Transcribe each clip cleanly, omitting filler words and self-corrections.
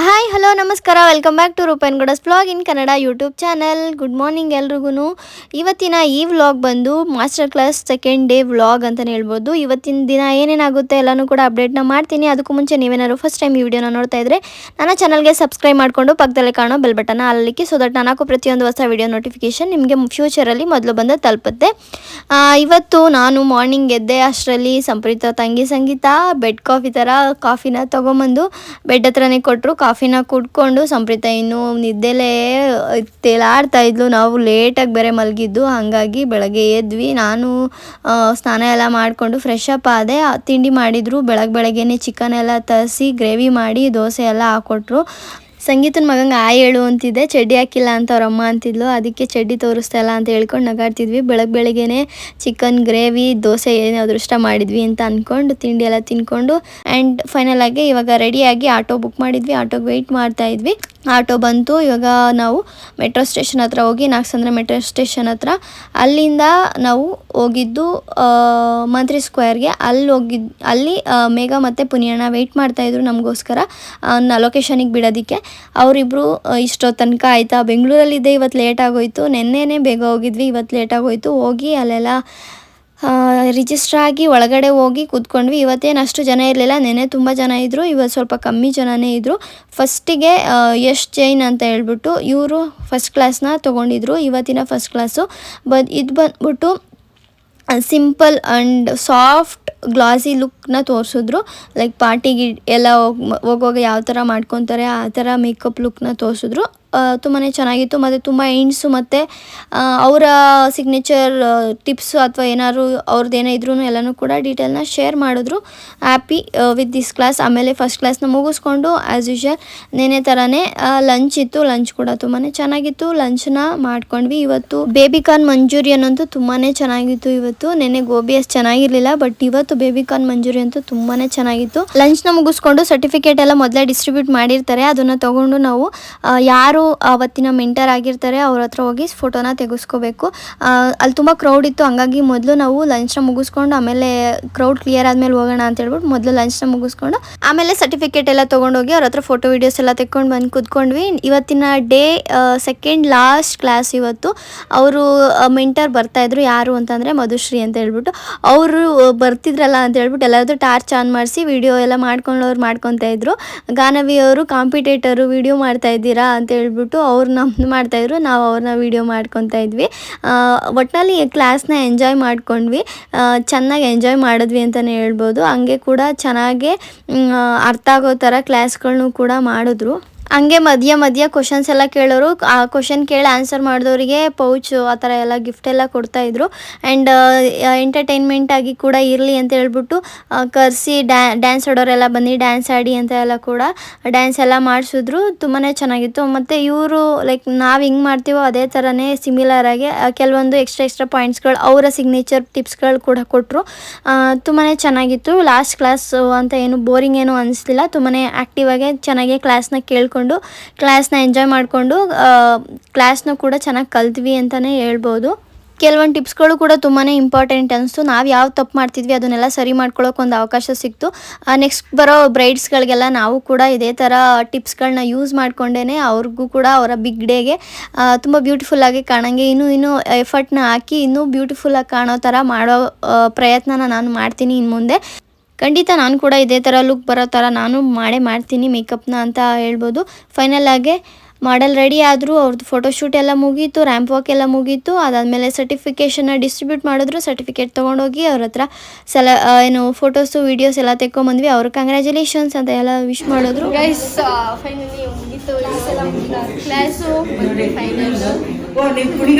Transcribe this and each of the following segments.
Hi hello ನಮಸ್ಕಾರ, welcome back to Roopangowda's vlog in Kannada YouTube channel. Good morning ಎಲ್ರಿಗೂ. ಇವತ್ತಿನ ಈ ವ್ಲಾಗ್ ಬಂದು master class second day vlog ಅಂತಲೇ ಹೇಳ್ಬೋದು. ಇವತ್ತಿನ ದಿನ ಏನೇನಾಗುತ್ತೆ ಎಲ್ಲನೂ ಕೂಡ ಅಪ್ಡೇಟ್ನ ಮಾಡ್ತೀನಿ. ಅದಕ್ಕೂ ಮುಂಚೆ ನೀವೇನಾದ್ರು ಫಸ್ಟ್ ಟೈಮ್ ಈ ವಿಡಿಯೋನ ನೋಡ್ತಾ ಇದ್ದರೆ ನನ್ನ ಚಾನಲ್ಗೆ ಸಬ್ಸ್ಕ್ರೈಬ್ ಮಾಡಿಕೊಂಡು ಪಕ್ಕದಲ್ಲೇ ಕಾಣೋ ಬೆಲ್ ಬಟನ್ನ ಅಲ್ಲಿಕ್ಕಿ, ಸೊ ದಟ್ ನಾನು ಹಾಕೋ ಪ್ರತಿಯೊಂದು ಹೊಸ ವಿಡಿಯೋ ನೋಟಿಫಿಕೇಷನ್ ನಿಮಗೆ ಫ್ಯೂಚರಲ್ಲಿ ಮೊದಲು ಬಂದು ತಲುಪುತ್ತೆ. ಇವತ್ತು ನಾನು ಮಾರ್ನಿಂಗ್ ಎದ್ದೆ ಅಷ್ಟರಲ್ಲಿ ಸಂಪ್ರೀತ ತಂಗಿ ಸಂಗೀತ ಬೆಡ್ ಕಾಫಿನ ತೊಗೊಂಬಂದು ಬೆಡ್ ಹತ್ರನೇ ಕೊಟ್ಟರು. ಕಾಫಿನ ಕುಡ್ಕೊಂಡು ಸಂಪ್ರೀತ ಇನ್ನೂ ನಿದ್ದೆಲೇ ತೇಲಾಡ್ತಾ ಇದ್ಲು. ನಾವು ಲೇಟಾಗಿ ಬೇರೆ ಮಲಗಿದ್ದು, ಹಾಗಾಗಿ ಬೆಳಗ್ಗೆ ಎದ್ವಿ. ನಾನು ಸ್ನಾನ ಎಲ್ಲ ಮಾಡಿಕೊಂಡು ಫ್ರೆಶ್ ಅಪ್ ಆದೆ. ತಿಂಡಿ ಮಾಡಿದರು. ಬೆಳಗ್ಗೆನೇ ಚಿಕನ್ ಎಲ್ಲ ತರಿಸಿ ಗ್ರೇವಿ ಮಾಡಿ ದೋಸೆ ಎಲ್ಲ ಹಾಕ್ಕೊಟ್ರು. ಸಂಗೀತನ ಮಗಂಗೆ ಹೇಳು ಅಂತಿದ್ದೆ, ಚಡ್ಡಿ ಹಾಕಿಲ್ಲ ಅಂತ ಅವ್ರ ಅಮ್ಮ ಅಂತಿದ್ಲು. ಅದಕ್ಕೆ ಚಡ್ಡಿ ತೋರಿಸ್ತಾ ಇಲ್ಲ ಅಂತ ಹೇಳ್ಕೊಂಡು ನಗಾಡ್ತಿದ್ವಿ. ಬೆಳಗ್ಗೆನೇ ಚಿಕನ್ ಗ್ರೇವಿ ದೋಸೆ ಏನೋ ಅದೃಷ್ಟ ಮಾಡಿದ್ವಿ ಅಂತ ಅಂದ್ಕೊಂಡು ತಿಂಡಿ ಎಲ್ಲ ತಿನ್ಕೊಂಡು ಆ್ಯಂಡ್ ಫೈನಲ್ ಆಗಿ ಇವಾಗ ರೆಡಿಯಾಗಿ ಆಟೋ ಬುಕ್ ಮಾಡಿದ್ವಿ. ಆಟೋಗೆ ವೆಯ್ಟ್ ಮಾಡ್ತಾ ಇದ್ವಿ. ಆಟೋ ಬಂತು. ಇವಾಗ ನಾವು ಮೆಟ್ರೋ ಸ್ಟೇಷನ್ ಹತ್ರ ಹೋಗಿ, ನಾಗಸಂದ್ರ ಮೆಟ್ರೋ ಸ್ಟೇಷನ್ ಹತ್ರ, ಅಲ್ಲಿಂದ ನಾವು ಹೋಗಿದ್ದು ಮಂತ್ರಿ ಸ್ಕ್ವೇರ್ಗೆ. ಅಲ್ಲಿ ಮೇಘ ಮತ್ತು ಪುನಿಯಣ್ಣ ವೆಯ್ಟ್ ಮಾಡ್ತಾಯಿದ್ರು ನಮಗೋಸ್ಕರ ಲೊಕೇಶನಿಗೆ ಬಿಡೋದಕ್ಕೆ. ಅವರಿಬ್ಬರು ಇಷ್ಟೋ ತನಕ ಆಯಿತಾ, ಬೆಂಗಳೂರಲ್ಲಿದ್ದೆ, ಇವತ್ತು ಲೇಟ್ ಆಗೋಯಿತು. ನೆನ್ನೆನೇ ಬೇಗ ಹೋಗಿದ್ವಿ, ಇವತ್ತು ಲೇಟ್ ಆಗೋಯಿತು. ಹೋಗಿ ಅಲ್ಲೆಲ್ಲ ರಿಜಿಸ್ಟರ್ ಆಗಿ ಒಳಗಡೆ ಹೋಗಿ ಕೂತ್ಕೊಂಡ್ವಿ. ಇವತ್ತೇನು ಅಷ್ಟು ಜನ ಇರಲಿಲ್ಲ, ನೆನ್ನೆ ತುಂಬ ಜನ ಇದ್ದರು, ಇವತ್ತು ಸ್ವಲ್ಪ ಕಮ್ಮಿ ಜನನೇ ಇದ್ದರು. ಫಸ್ಟಿಗೆ ಯಶ್ ಜೈನ್ ಅಂತ ಹೇಳ್ಬಿಟ್ಟು ಇವರು ಫಸ್ಟ್ ಕ್ಲಾಸ್ನ ತೊಗೊಂಡಿದ್ರು, ಇವತ್ತಿನ ಫಸ್ಟ್ ಕ್ಲಾಸು. ಇದು ಬಂದ್ಬಿಟ್ಟು ಸಿಂಪಲ್ ಆ್ಯಂಡ್ ಸಾಫ್ಟ್ ಗ್ಲಾಸಿ ಲುಕ್ನ ತೋರಿಸಿದ್ರು. ಲೈಕ್ ಪಾರ್ಟಿಗೆ ಎಲ್ಲ ಹೋಗುವಾಗ ಯಾವ ಥರ ಮಾಡ್ಕೊತಾರೆ ಆ ಥರ ಮೇಕಪ್ ಲುಕ್ನ ತೋರಿಸಿದ್ರು. ತುಂಬಾ ಚೆನ್ನಾಗಿತ್ತು. ಮತ್ತು ತುಂಬ ಎಂಡ್ಸು ಮತ್ತು ಅವರ ಸಿಗ್ನೇಚರ್ ಟಿಪ್ಸು ಅಥವಾ ಏನಾದ್ರು ಅವ್ರದ್ದು ಏನೇ ಇದ್ರೂ ಎಲ್ಲನೂ ಕೂಡ ಡೀಟೇಲ್ನ ಶೇರ್ ಮಾಡಿದ್ರು. Happy with this class. ಆಮೇಲೆ ಫಸ್ಟ್ ಕ್ಲಾಸ್ನ ಮುಗಿಸ್ಕೊಂಡು ಆ್ಯಸ್ ಯೂಶುವಲ್ ನೆನೆ ಥರನೇ ಲಂಚ್ ಇತ್ತು. ಲಂಚ್ ಕೂಡ ತುಂಬಾ ಚೆನ್ನಾಗಿತ್ತು. ಲಂಚ್ನ ಮಾಡ್ಕೊಂಡ್ವಿ. ಇವತ್ತು ಬೇಬಿಕಾರ್ನ್ ಮಂಚೂರಿಯನ್ ಅಂತೂ ತುಂಬಾ ಚೆನ್ನಾಗಿತ್ತು. ಇವತ್ತು ನೆನೆ ಗೋಬಿ ಅಷ್ಟು ಚೆನ್ನಾಗಿರಲಿಲ್ಲ, ಬಟ್ ಇವತ್ತು ಬೇಬಿಕಾರ್ನ್ ಮಂಚೂರಿ ಅಂತೂ ತುಂಬಾ ಚೆನ್ನಾಗಿತ್ತು. ಲಂಚ್ನ ಮುಗಿಸ್ಕೊಂಡು ಸರ್ಟಿಫಿಕೇಟ್ ಎಲ್ಲ ಮೊದಲೇ ಡಿಸ್ಟ್ರಿಬ್ಯೂಟ್ ಮಾಡಿರ್ತಾರೆ. ಅದನ್ನು ತೊಗೊಂಡು ನಾವು ಯಾರು ಅವತ್ತಿನ ಮೆಂಟರ್ ಆಗಿರ್ತಾರೆ ಅವ್ರ ಹತ್ರ ಹೋಗಿ ಫೋಟೋನ ತೆಗೆಸ್ಕೋಬೇಕು. ಅಲ್ಲಿ ತುಂಬ ಕ್ರೌಡ್ ಇತ್ತು, ಹಂಗಾಗಿ ಮೊದಲು ನಾವು ಲಂಚ್ನ ಮುಗಿಸ್ಕೊಂಡು ಆಮೇಲೆ ಕ್ರೌಡ್ ಕ್ಲಿಯರ್ ಆದಮೇಲೆ ಹೋಗೋಣ ಅಂತ ಹೇಳ್ಬಿಟ್ಟು ಮೊದಲು ಲಂಚ್ನ ಮುಗಿಸ್ಕೊಂಡು ಆಮೇಲೆ ಸರ್ಟಿಫಿಕೇಟ್ ಎಲ್ಲ ತೊಗೊಂಡೋಗಿ ಅವ್ರ ಹತ್ರ ಫೋಟೋ ವೀಡಿಯೋಸ್ ಎಲ್ಲ ತೆಕ್ಕೊಂಡು ಬಂದು ಕೂತ್ಕೊಂಡ್ವಿ. ಇವತ್ತಿನ ಡೇ ಸೆಕೆಂಡ್ ಲಾಸ್ಟ್ ಕ್ಲಾಸ್ ಇವತ್ತು. ಅವರು ಮೆಂಟರ್ ಬರ್ತಾಯಿದ್ರು, ಯಾರು ಅಂತಂದರೆ ಮಧುಶ್ರೀ ಅಂತ ಹೇಳ್ಬಿಟ್ಟು. ಅವರು ಬರ್ತಿದ್ರಲ್ಲ ಅಂತ ಹೇಳ್ಬಿಟ್ಟು ಎಲ್ಲರದ್ದು ಟಾರ್ಚ್ ಆನ್ ಮಾಡಿಸಿ ವಿಡಿಯೋ ಎಲ್ಲ ಮಾಡ್ಕೊತಾ ಇದ್ರು. ಗಾನವಿ ಅವರು ಕಾಂಪಿಟೇಟರು ವಿಡಿಯೋ ಮಾಡ್ತಾ ಇದ್ದೀರಾ ಅಂತ ಹೇಳ್ಬಿಟ್ಟು ಅವ್ರು ನಮ್ಮದು ಮಾಡ್ತಾಯಿದ್ರು, ನಾವು ಅವ್ರನ್ನ ವೀಡಿಯೋ ಮಾಡ್ಕೊತಾ ಇದ್ವಿ. ಒಟ್ಟಿನಲ್ಲಿ ಕ್ಲಾಸ್ನ ಎಂಜಾಯ್ ಮಾಡ್ಕೊಂಡ್ವಿ, ಚೆನ್ನಾಗಿ ಎಂಜಾಯ್ ಮಾಡಿದ್ವಿ ಅಂತಲೇ ಹೇಳ್ಬೋದು. ಹಂಗೆ ಕೂಡ ಚೆನ್ನಾಗೆ ಅರ್ಥ ಆಗೋ ಥರ ಕ್ಲಾಸ್ಗಳನ್ನೂ ಕೂಡ ಮಾಡಿದ್ರು. ಹಂಗೆ ಮಧ್ಯ ಕ್ವಶನ್ಸ್ ಎಲ್ಲ ಕೇಳೋರು. ಆ ಕ್ವಶನ್ ಕೇಳಿ ಆನ್ಸರ್ ಮಾಡಿದವರಿಗೆ ಪೌಚು ಆ ಥರ ಎಲ್ಲ ಗಿಫ್ಟ್ ಎಲ್ಲ ಕೊಡ್ತಾಯಿದ್ರು. ಆ್ಯಂಡ್ ಎಂಟರ್ಟೈನ್ಮೆಂಟ್ ಆಗಿ ಕೂಡ ಇರಲಿ ಅಂತ ಹೇಳ್ಬಿಟ್ಟು ಕರೆಸಿ ಡ್ಯಾನ್ಸ್ ಆಡೋರೆಲ್ಲ ಬಂದು ಡ್ಯಾನ್ಸ್ ಆಡಿ ಅಂತ ಎಲ್ಲ ಕೂಡ ಡ್ಯಾನ್ಸ್ ಎಲ್ಲ ಮಾಡಿಸಿದ್ರು. ತುಂಬಾ ಚೆನ್ನಾಗಿತ್ತು. ಮತ್ತು ಇವರು ಲೈಕ್ ನಾವು ಹಿಂಗೆ ಮಾಡ್ತೀವೋ ಅದೇ ಥರನೇ ಸಿಮಿಲರಾಗಿ ಕೆಲವೊಂದು ಎಕ್ಸ್ಟ್ರಾ ಪಾಯಿಂಟ್ಸ್ಗಳು ಅವರ ಸಿಗ್ನೇಚರ್ ಟಿಪ್ಸ್ಗಳು ಕೂಡ ಕೊಟ್ಟರು. ತುಂಬಾ ಚೆನ್ನಾಗಿತ್ತು. ಲಾಸ್ಟ್ ಕ್ಲಾಸ್ ಅಂತ ಏನು ಬೋರಿಂಗ್ ಏನೂ ಅನಿಸ್ಲಿಲ್ಲ. ತುಂಬಾ ಆ್ಯಕ್ಟಿವ್ ಆಗಿ ಚೆನ್ನಾಗಿ ಕ್ಲಾಸ್ನ ಕೇಳ್ಕೊಂಡು ಕ್ಲಾಸ್ನ ಎಂಜಾಯ್ ಮಾಡಿಕೊಂಡು ಕ್ಲಾಸ್ನ ಕೂಡ ಚೆನ್ನಾಗಿ ಕಲ್ತ್ವಿ ಅಂತಲೇ ಹೇಳ್ಬೋದು. ಕೆಲವೊಂದು ಟಿಪ್ಸ್ಗಳು ಕೂಡ ತುಂಬಾ ಇಂಪಾರ್ಟೆಂಟ್ ಅನಿಸ್ತು. ನಾವು ಯಾವ ತಪ್ಪು ಮಾಡ್ತಿದ್ವಿ ಅದನ್ನೆಲ್ಲ ಸರಿ ಮಾಡ್ಕೊಳ್ಳೋಕೆ ಒಂದು ಅವಕಾಶ ಸಿಕ್ತು. ನೆಕ್ಸ್ಟ್ ಬರೋ ಬ್ರೈಡ್ಸ್ಗಳಿಗೆಲ್ಲ ನಾವು ಕೂಡ ಇದೇ ಥರ ಟಿಪ್ಸ್ಗಳನ್ನ ಯೂಸ್ ಮಾಡ್ಕೊಂಡೇ ಅವ್ರಿಗೂ ಕೂಡ ಅವರ ಬಿಗ್ ಡೇಗೆ ತುಂಬ ಬ್ಯೂಟಿಫುಲ್ಲಾಗಿ ಕಾಣೋಂಗೆ ಇನ್ನೂ ಎಫರ್ಟ್ನ ಹಾಕಿ ಇನ್ನೂ ಬ್ಯೂಟಿಫುಲ್ಲಾಗಿ ಕಾಣೋ ಥರ ಮಾಡೋ ಪ್ರಯತ್ನನ ನಾನು ಮಾಡ್ತೀನಿ ಇನ್ನು ಮುಂದೆ. ಖಂಡಿತ ನಾನು ಕೂಡ ಇದೇ ಥರ ಲುಕ್ ಬರೋ ಥರ ನಾನು ಮಾಡ್ತೀನಿ ಮೇಕಪ್ನ ಅಂತ ಹೇಳ್ಬೋದು. ಫೈನಲ್ ಆಗಿ ಮಾಡೆಲ್ ರೆಡಿ ಆದರು. ಅವ್ರದ್ದು ಫೋಟೋಶೂಟ್ ಎಲ್ಲ ಮುಗೀತು, ರ್ಯಾಂಪ್ ವಾಕ್ ಎಲ್ಲ ಮುಗೀತು. ಅದಾದಮೇಲೆ ಸರ್ಟಿಫಿಕೇಷನ್ನ ಡಿಸ್ಟ್ರಿಬ್ಯೂಟ್ ಮಾಡಿದ್ರು. ಸರ್ಟಿಫಿಕೇಟ್ ತೊಗೊಂಡೋಗಿ ಅವ್ರ ಹತ್ರ ಏನು ಫೋಟೋಸು ವೀಡಿಯೋಸ್ ಎಲ್ಲ ತೆಕ್ಕೊಂಬಂದ್ವಿ. ಅವ್ರು ಕಂಗ್ರ್ಯಾಚುಲೇಷನ್ಸ್ ಅಂತ ಎಲ್ಲ ವಿಶ್ ಮಾಡಿದ್ರು. ಗೈಸ್ ಫೈನಲಿ ಮುಗೀತು ಕ್ಲಾಸು.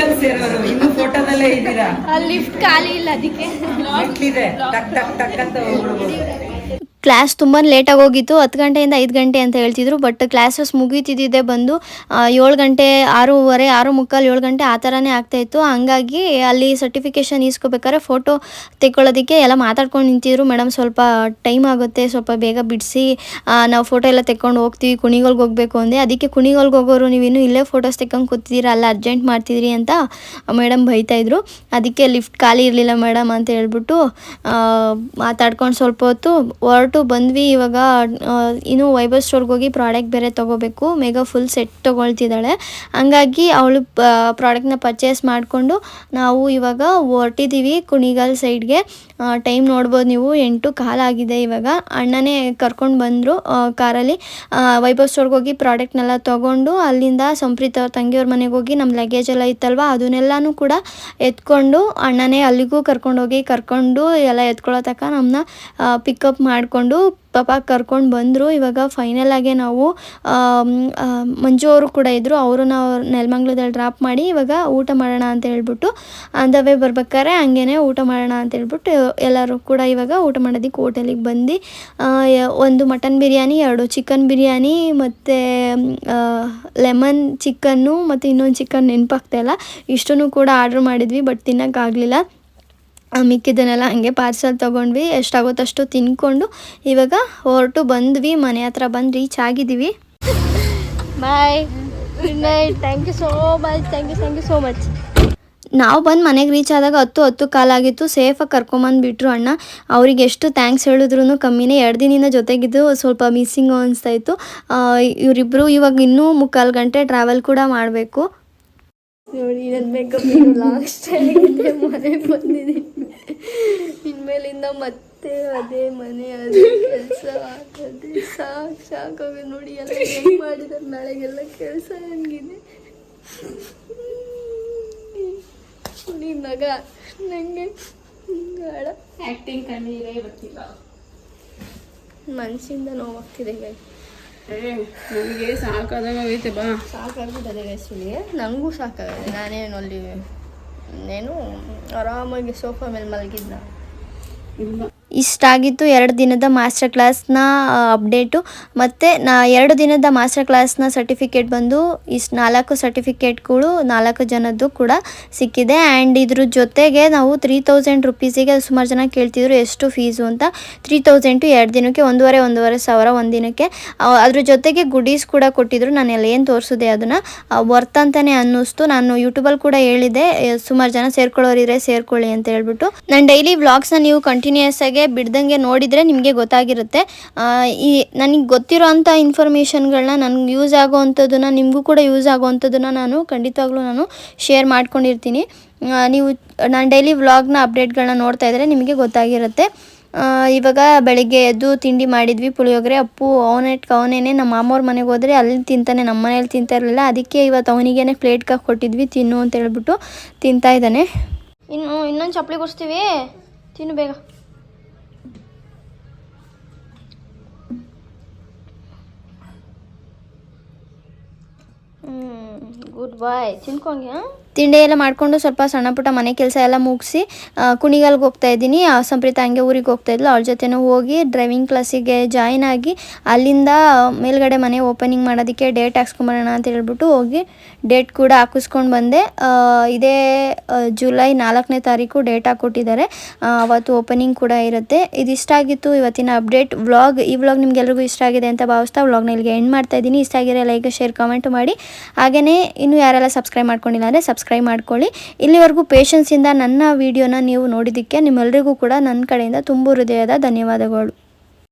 ಲಿಫ್ಟ್ ಖಾಲಿ ಇಲ್ಲ, ಅದಕ್ಕೆ ಕ್ಲಾಸ್ ತುಂಬ ಲೇಟಾಗಿ ಹೋಗಿತ್ತು. 10 ಗಂಟೆಯಿಂದ 5 ಗಂಟೆ ಅಂತ ಹೇಳ್ತಿದ್ರು. ಬಟ್ ಕ್ಲಾಸಸ್ ಮುಗೀತಿದ್ದೆ ಬಂದು 7 ಗಂಟೆ 6:15 6:45 7 ಗಂಟೆ ಆ ಥರನೇ ಆಗ್ತಾಯಿತ್ತು. ಹಂಗಾಗಿ ಅಲ್ಲಿ ಸರ್ಟಿಫಿಕೇಷನ್ ಈಸ್ಕೋಬೇಕಾದ್ರೆ ಫೋಟೋ ತೆಕ್ಕೊಳ್ಳೋದಕ್ಕೆ ಎಲ್ಲ ಮಾತಾಡ್ಕೊಂಡು ನಿಂತಿದ್ರು. ಮೇಡಮ್ ಸ್ವಲ್ಪ ಟೈಮ್ ಆಗುತ್ತೆ, ಸ್ವಲ್ಪ ಬೇಗ ಬಿಡಿಸಿ, ನಾವು ಫೋಟೋ ಎಲ್ಲ ತೆಕ್ಕೊಂಡು ಹೋಗ್ತೀವಿ, ಕುಣಿಗಲ್ಗೆ ಹೋಗಬೇಕು ಅಂದೆ. ಅದಕ್ಕೆ ಕುಣಿಗಲ್ಗೆ ಹೋಗೋರು ನೀವಿನ್ನೂ ಇಲ್ಲೇ ಫೋಟೋಸ್ ತೆಕ್ಕೊಂಡು ಕೂತಿದ್ದೀರಾ, ಅಲ್ಲ ಅರ್ಜೆಂಟ್ ಮಾಡ್ತಿದ್ರಿ ಅಂತ ಮೇಡಮ್ ಬೈತಾಯಿದ್ರು. ಅದಕ್ಕೆ ಲಿಫ್ಟ್ ಖಾಲಿ ಇರಲಿಲ್ಲ ಮೇಡಮ್ ಅಂತ ಹೇಳ್ಬಿಟ್ಟು ಮಾತಾಡ್ಕೊಂಡು ಸ್ವಲ್ಪ ಹೊತ್ತು ಹೊರಟು ಬಂದ್ವಿ. ಇವಾಗ ಇನ್ನು ವೈಭವ್ ಸ್ಟೋರ್ಗೆ ಹೋಗಿ ಪ್ರಾಡಕ್ಟ್ ಬೇರೆ ತೊಗೋಬೇಕು. ಮೇಘ ಫುಲ್ ಸೆಟ್ ತೊಗೊಳ್ತಿದ್ದಾಳೆ, ಹಂಗಾಗಿ ಅವಳು ಪ್ರಾಡಕ್ಟ್ನ ಪರ್ಚೇಸ್ ಮಾಡಿಕೊಂಡು ನಾವು ಇವಾಗ ಹೊರಟಿದ್ದೀವಿ ಕುಣಿಗಲ್ ಸೈಡ್ಗೆ. ಟೈಮ್ ನೋಡ್ಬೋದು ನೀವು, 8:15 ಆಗಿದೆ. ಇವಾಗ ಅಣ್ಣನೇ ಕರ್ಕೊಂಡು ಬಂದರು ಕಾರಲ್ಲಿ. ವೈಭವ್ ಸ್ಟೋರ್ಗೆ ಹೋಗಿ ಪ್ರಾಡಕ್ಟ್ನೆಲ್ಲ ತೊಗೊಂಡು ಅಲ್ಲಿಂದ ಸಂಪ್ರೀತ್ ಅವ್ರ ತಂಗಿಯವ್ರ ಮನೆಗೆ ಹೋಗಿ ನಮ್ಮ ಲಗೇಜ್ ಎಲ್ಲ ಇತ್ತಲ್ವ ಅದನ್ನೆಲ್ಲನೂ ಕೂಡ ಎತ್ಕೊಂಡು ಅಣ್ಣನೇ ಅಲ್ಲಿಗೂ ಕರ್ಕೊಂಡು ಎಲ್ಲ ಎತ್ಕೊಳ್ಳೋ ತನಕ ನಮ್ಮನ್ನ ಪಿಕಪ್ ಮಾಡಿಕೊಂಡು ಪಾಪ ಕರ್ಕೊಂಡು ಬಂದರು. ಇವಾಗ ಫೈನಲ್ ಆಗಿ ನಾವು ಮಂಜು ಅವರು ಕೂಡ ಇದ್ದರು, ಅವ್ರನ್ನ ನೆಲಮಂಗ್ಲದಲ್ಲಿ ಡ್ರಾಪ್ ಮಾಡಿ ಇವಾಗ ಊಟ ಮಾಡೋಣ ಅಂತ ಹೇಳ್ಬಿಟ್ಟು ಆನ್ ದ ವೇ ಬರ್ಬೇಕಾದ್ರೆ ಹಂಗೇ ಊಟ ಮಾಡೋಣ ಅಂತ ಹೇಳ್ಬಿಟ್ಟು ಎಲ್ಲರೂ ಕೂಡ ಇವಾಗ ಊಟ ಮಾಡೋದಕ್ಕೆ ಹೋಟೆಲಿಗೆ ಬಂದು ಒಂದು ಮಟನ್ ಬಿರಿಯಾನಿ, 2 ಚಿಕನ್ ಬಿರಿಯಾನಿ ಮತ್ತು ಲೆಮನ್ ಚಿಕನ್ನು ಮತ್ತು ಇನ್ನೊಂದು ಚಿಕನ್ ನೆನಪಾಗ್ತಾಯಿಲ್ಲ, ಇಷ್ಟನ್ನು ಕೂಡ ಆರ್ಡ್ರ್ ಮಾಡಿದ್ವಿ. ಬಟ್ ತಿನ್ನೋಕ್ಕಾಗಲಿಲ್ಲ. ಮಿಕ್ಕಿದ್ದನ್ನೆಲ್ಲ ಹಾಗೆ ಪಾರ್ಸಲ್ ತೊಗೊಂಡ್ವಿ. ಎಷ್ಟಾಗುತ್ತೋ ಅಷ್ಟು ತಿನ್ಕೊಂಡು ಇವಾಗ ಹೊರಟು ಬಂದ್ವಿ. ಮನೆ ಹತ್ರ ಬಂದು ರೀಚ್ ಆಗಿದ್ದೀವಿ. Bye, good night, thank you so much. ನಾವು ಬಂದು ಮನೆಗೆ ರೀಚ್ ಆದಾಗ 10 ಕಾಲಾಗಿತ್ತು. ಸೇಫಾಗಿ ಕರ್ಕೊಂಬಂದುಬಿಟ್ರು ಅಣ್ಣ. ಅವ್ರಿಗೆ ಎಷ್ಟು ಥ್ಯಾಂಕ್ಸ್ ಹೇಳಿದ್ರು ಕಮ್ಮಿನೇ. 2 ದಿನದಿಂದ ಜೊತೆಗಿದ್ದು ಸ್ವಲ್ಪ ಮಿಸ್ಸಿಂಗು ಅನಿಸ್ತಾಯಿತ್ತು. ಇವರಿಬ್ಬರು ಇವಾಗ ಇನ್ನೂ 3/4 ಗಂಟೆ ಟ್ರಾವೆಲ್ ಕೂಡ ಮಾಡಬೇಕು. ನೋಡಿ ನನ್ನ ಮೇಕಪ್ ಲಾಸ್ಟ್ ಆಗಿದೆ, ಮನೆಗೆ ಬಂದಿದ್ದೀನಿ. ಇನ್ಮೇಲಿಂದ ಮತ್ತೆ ಅದೇ ಮನೆ ಅದೇ ಕೆಲಸ ಅದೇ ಸಾಕಾಗ ನೋಡಿ. ಎಲ್ಲ ಹೆಂಗೆ ಮಾಡಿದಾರೆ, ನಾಳೆಗೆಲ್ಲ ಕೆಲಸ ಹಂಗಿದೆ. ನೋಡಿ ನಗ ನನಗೆ ಬೇಡ, ಆ್ಯಕ್ಟಿಂಗ್ ಕಣ್ಣೀರೇ ಬರ್ತಿಲ್ಲ, ಮನಸ್ಸಿಂದ ನೋವಾಗ್ತಿದೆ ಗೈ. ನನಗೆ ಸಾಕಾದಂಗೆ ಬಾ, ಸಾಕಾಗ್ಬಿಟ್ಟದೆ ಗೈಸ್ಗಳಿಗೆ. ನನಗೂ ಸಾಕಾಗಿದೆ. ನಾನೇನು ಅಲ್ಲಿ ಆರಾಮಾಗಿ ಸೋಫಾ ಮೇಲೆ ಮಲಗಿದ್ನ. ಇಷ್ಟಾಗಿತ್ತು 2 ದಿನದ ಮಾಸ್ಟರ್ ಕ್ಲಾಸ್ನ ಅಪ್ಡೇಟು. ಮತ್ತು 2 ದಿನದ ಮಾಸ್ಟರ್ ಕ್ಲಾಸ್ನ ಸರ್ಟಿಫಿಕೇಟ್ ಬಂದು 4 ಸರ್ಟಿಫಿಕೇಟ್ಗಳು 4 ಜನದ್ದು ಕೂಡ ಸಿಕ್ಕಿದೆ. ಆ್ಯಂಡ್ ಇದ್ರ ಜೊತೆಗೆ ನಾವು 3000 ರುಪೀಸಿಗೆ ಸುಮಾರು ಜನ ಕೇಳ್ತಿದ್ರು ಎಷ್ಟು ಫೀಸು ಅಂತ. 3000 2 ದಿನಕ್ಕೆ 1,500 ಒಂದಿನಕ್ಕೆ. ಅದ್ರ ಜೊತೆಗೆ ಗುಡೀಸ್ ಕೂಡ ಕೊಟ್ಟಿದ್ರು. ನಾನು ಎಲ್ಲ ಏನು ತೋರಿಸಿದೆ ಅದನ್ನು ವರ್ತ್ ಅಂತಲೇ ಅನ್ನಿಸ್ತು. ನಾನು ಯೂಟ್ಯೂಬಲ್ಲಿ ಕೂಡ ಹೇಳಿದೆ ಸುಮಾರು ಜನ ಸೇರ್ಕೊಳ್ಳೋರಿದ್ರೆ ಸೇರ್ಕೊಳ್ಳಿ ಅಂತ ಹೇಳ್ಬಿಟ್ಟು. ನಾನು ಡೈಲಿ ವ್ಲಾಗ್ಸ್ನ ನೀವು ಕಂಟಿನ್ಯೂಸ್ ಆಗಿ ಬಿಡ್ದಂಗೆ ನೋಡಿದರೆ ನಿಮಗೆ ಗೊತ್ತಾಗಿರುತ್ತೆ. ನನಗೆ ಗೊತ್ತಿರೋ ಅಂಥ ಇನ್ಫಾರ್ಮೇಷನ್ಗಳನ್ನ ನನಗೆ ಯೂಸ್ ಆಗೋವಂಥದ್ದನ್ನು ನಿಮಗೂ ಕೂಡ ಯೂಸ್ ಆಗೋವಂಥದ್ದನ್ನು ನಾನು ಖಂಡಿತವಾಗ್ಲೂ ಶೇರ್ ಮಾಡ್ಕೊಂಡಿರ್ತೀನಿ. ನಾನು ಡೈಲಿ ವ್ಲಾಗ್ನ ಅಪ್ಡೇಟ್ಗಳನ್ನ ನೋಡ್ತಾ ಇದ್ದರೆ ನಿಮಗೆ ಗೊತ್ತಾಗಿರುತ್ತೆ. ಇವಾಗ ಬೆಳಿಗ್ಗೆ ಎದ್ದು ತಿಂಡಿ ಮಾಡಿದ್ವಿ, ಪುಳಿಯೋಗರೆ. ಅಪ್ಪು ಅವನೇನೆ ನಮ್ಮ ಮಾಮವ್ರ ಮನೆಗೆ ಹೋದರೆ ಅಲ್ಲಿ ತಿಂತಾನೆ, ನಮ್ಮ ಮನೇಲಿ ತಿಂತಾ ಇರಲಿಲ್ಲ. ಅದಕ್ಕೆ ಇವತ್ತು ಅವನಿಗೇನೆ ಪ್ಲೇಟ್ಗೆ ಕೊಟ್ಟಿದ್ವಿ, ತಿನ್ನು ಅಂತ ಹೇಳ್ಬಿಟ್ಟು ತಿಂತಾ ಇದ್ದಾನೆ. ಇನ್ನೊಂದು ಚಪ್ಪಲಿ ಕೊಡಿಸ್ತೀವಿ, ತಿನ್ನು ಬೇಗ. ಗುಡ್ ಬಾಯ್, ತಿನ್ಕೊಂಗೆ. ತಿಂಡಿ ಎಲ್ಲ ಮಾಡಿಕೊಂಡು ಸ್ವಲ್ಪ ಸಣ್ಣ ಪುಟ್ಟ ಮನೆ ಕೆಲಸ ಎಲ್ಲ ಮುಗಿಸಿ ಕುಣಿಗಲ್ಗೆ ಹೋಗ್ತಾ ಇದ್ದೀನಿ. ಸಂಪ್ರೀತ ಹಂಗೆ ಊರಿಗೆ ಹೋಗ್ತಾ ಇದ್ಲು, ಅವಳ ಜೊತೆನೂ ಹೋಗಿ ಡ್ರೈವಿಂಗ್ ಕ್ಲಾಸಿಗೆ ಜಾಯಿನ್ ಆಗಿ ಅಲ್ಲಿಂದ ಮೇಲ್ಗಡೆ ಮನೆ ಓಪನಿಂಗ್ ಮಾಡೋದಕ್ಕೆ ಡೇಟ್ ಹಾಕ್ಸ್ಕೊಂಬರೋಣ ಅಂತ ಹೇಳ್ಬಿಟ್ಟು ಹೋಗಿ ಡೇಟ್ ಕೂಡ ಹಾಕಿಸ್ಕೊಂಡು ಬಂದೆ. ಇದೇ ಜುಲೈ 4ನೇ ತಾರೀಕು ಡೇಟ್ ಹಾಕ್ಕೊಟ್ಟಿದ್ದಾರೆ. ಅವತ್ತು ಓಪನಿಂಗ್ ಕೂಡ ಇರುತ್ತೆ. ಇದಿಷ್ಟ ಆಗಿತ್ತು ಇವತ್ತಿನ ಅಪ್ಡೇಟ್ ವ್ಲಾಗ್. ಈ ವ್ಲಾಗ್ ನಿಮ್ಗೆಲ್ರಿಗೂ ಇಷ್ಟ ಆಗಿದೆ ಅಂತ ಭಾವಿಸ್ತಾ ವ್ಲಾಗ್ನ ಇಲ್ಲಿಗೆ ಎಂಡ್ ಮಾಡ್ತಾ ಇದ್ದೀನಿ. ಇಷ್ಟ ಆಗಿರೋ ಲೈಕ್, ಶೇರ್, ಕಾಮೆಂಟ್ ಮಾಡಿ. ಹಾಗೆಯೇ ಇನ್ನೂ ಯಾರೆಲ್ಲ ಸಬ್ಸ್ಕ್ರೈಬ್ ಮಾಡ್ಕೊಂಡಿಲ್ಲ ಅಂದರೆ ಸಬ್ಸ್ಕ್ರೈಬ್ ಮಾಡ್ಕೊಳ್ಳಿ. ಇಲ್ಲಿವರೆಗೂ ಪೇಷನ್ಸಿಂದ ನನ್ನ ವಿಡಿಯೋನ ನೀವು ನೋಡಿದ್ದಕ್ಕೆ ನಿಮ್ಮೆಲ್ಲರಿಗೂ ಕೂಡ ನನ್ನ ಕಡೆಯಿಂದ ತುಂಬ ಹೃದಯದ ಧನ್ಯವಾದಗಳು.